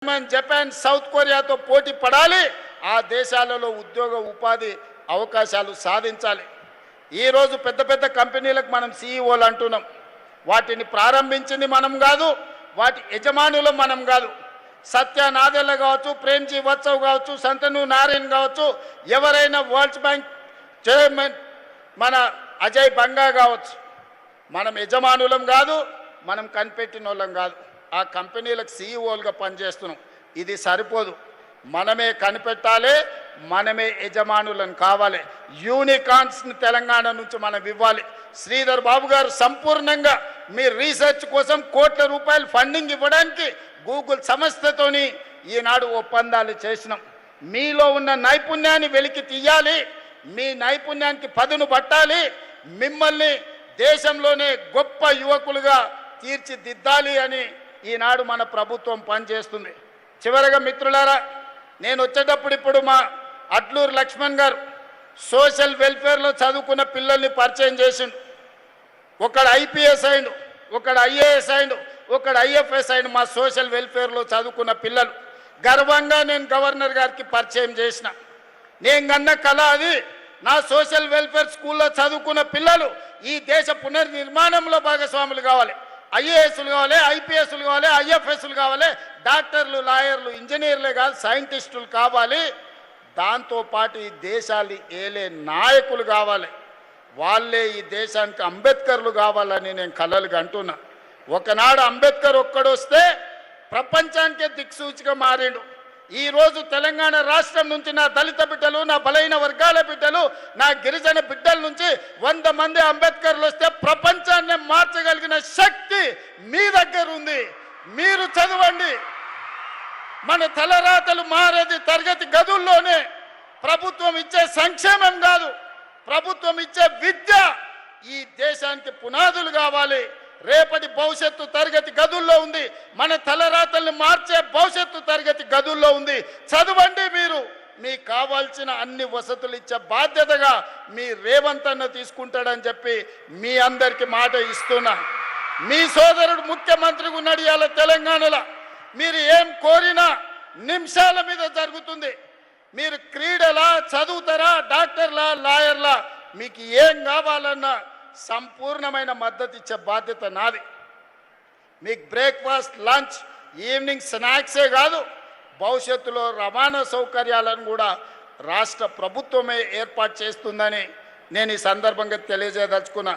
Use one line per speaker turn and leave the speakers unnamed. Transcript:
Japan south కొరియాతో పోటీ పడాలి ఆ దేశాలలో ఉద్యోగ ఉపాధి అవకాశాలు సాధించాలి ఈ రోజు పెద్ద పెద్ద కంపెనీలకు మనం సీఈఓలు అంటున్నాం వాటిని ప్రారంభించింది మనం కాదు వాటి యజమానులు మనం కాదు సత్య నాదెల్ల కావచ్చు ప్రేమ్జీ వత్సవ్ కావచ్చు సంతను నారాయణ కావచ్చు ఎవరైనా వరల్డ్ బ్యాంక్ చైర్మన్ మన అజయ్ బంగా కావచ్చు మనం యజమానులం కాదు మనం కనిపెట్టిన వాళ్ళం కాదు ఆ కంపెనీలకు సీఈఓలుగా పనిచేస్తున్నాం ఇది సరిపోదు మనమే కనిపెట్టాలి మనమే యజమానులను కావాలి యూనికార్న్స్ని తెలంగాణ నుంచి మనం ఇవ్వాలి శ్రీధర్ బాబు గారు సంపూర్ణంగా మీ రీసెర్చ్ కోసం కోట్ల రూపాయలు ఫండింగ్ ఇవ్వడానికి గూగుల్ సంస్థతోని ఈనాడు ఒప్పందాలు చేసినాం మీలో ఉన్న నైపుణ్యాన్ని వెలికి తీయాలి మీ నైపుణ్యానికి పదును పట్టాలి మిమ్మల్ని దేశంలోనే గొప్ప యువకులుగా తీర్చిదిద్దాలి అని ఈనాడు మన ప్రభుత్వం పనిచేస్తుంది చివరగా మిత్రులారా నేను వచ్చేటప్పుడు ఇప్పుడు మా అట్లూరు లక్ష్మణ్ గారు సోషల్ వెల్ఫేర్లో చదువుకున్న పిల్లల్ని పరిచయం చేసిండు ఒకడు ఐపీఎస్ అయిండు ఒకడు ఐఏఎస్ అయిండు ఒకడు ఐఎఫ్ఎస్ అయిండు మా సోషల్ వెల్ఫేర్లో చదువుకున్న పిల్లలు గర్వంగా నేను గవర్నర్ గారికి పరిచయం చేసిన నేను కన్న కళ అది నా సోషల్ వెల్ఫేర్ స్కూల్లో చదువుకున్న పిల్లలు ఈ దేశ పునర్నిర్మాణంలో భాగస్వాములు కావాలి ఐఏఎస్లు కావాలి ఐపీఎస్లు కావాలి ఐఎఫ్ఎస్లు కావాలి డాక్టర్లు లాయర్లు ఇంజనీర్లే కాదు సైంటిస్టులు కావాలి దాంతోపాటు ఈ దేశాన్ని ఏలే నాయకులు కావాలి వాళ్ళే ఈ దేశానికి అంబేద్కర్లు కావాలని నేను కలలుగా అంటున్నా ఒకనాడు అంబేద్కర్ ఒక్కడొస్తే ప్రపంచానికే దిక్సూచిగా మారిండు ఈరోజు తెలంగాణ రాష్ట్రం నుంచి నా దళిత బిడ్డలు నా బలైన వర్గాల బిడ్డలు నా గిరిజన బిడ్డల నుంచి 100 మంది అంబేద్కర్లు వస్తే ప్రపంచాన్ని మార్చగలిగిన శక్తి మీ దగ్గర ఉంది మీరు చదవండి మన తలరాతలు మారేది తరగతి గదుల్లోనే ప్రభుత్వం ఇచ్చే సంక్షేమం కాదు ప్రభుత్వం ఇచ్చే విద్య ఈ దేశానికి పునాదులు కావాలి రేపటి భవిష్యత్తు తరగతి గదుల్లో ఉంది మన తలరాతల్ని మార్చే భవిష్యత్తు తరగతి గదుల్లో ఉంది చదవండి మీరు మీకు కావాల్సిన అన్ని వసతులు ఇచ్చే బాధ్యతగా మీ రేవంత్ అన్న తీసుకుంటాడని చెప్పి మీ అందరికి మాట ఇస్తున్నా మీ సోదరుడు ముఖ్యమంత్రిగా ఉన్నాడు ఇవాళ తెలంగాణలో మీరు ఏం కోరినా నిమిషాల మీద జరుగుతుంది మీరు క్రీడలా చదువుతారా డాక్టర్లా లాయర్లా మీకు ఏం కావాలన్నా సంపూర్ణమైన మద్దతు ఇచ్చే బాధ్యత నాది మీకు బ్రేక్ఫాస్ట్ లంచ్ ఈవినింగ్ స్నాక్సే కాదు భవిష్యత్తులో రవాణా సౌకర్యాలను కూడా రాష్ట్ర ప్రభుత్వమే ఏర్పాటు చేస్తుందని నేను ఈ సందర్భంగా తెలియజేయదలుచుకున్నా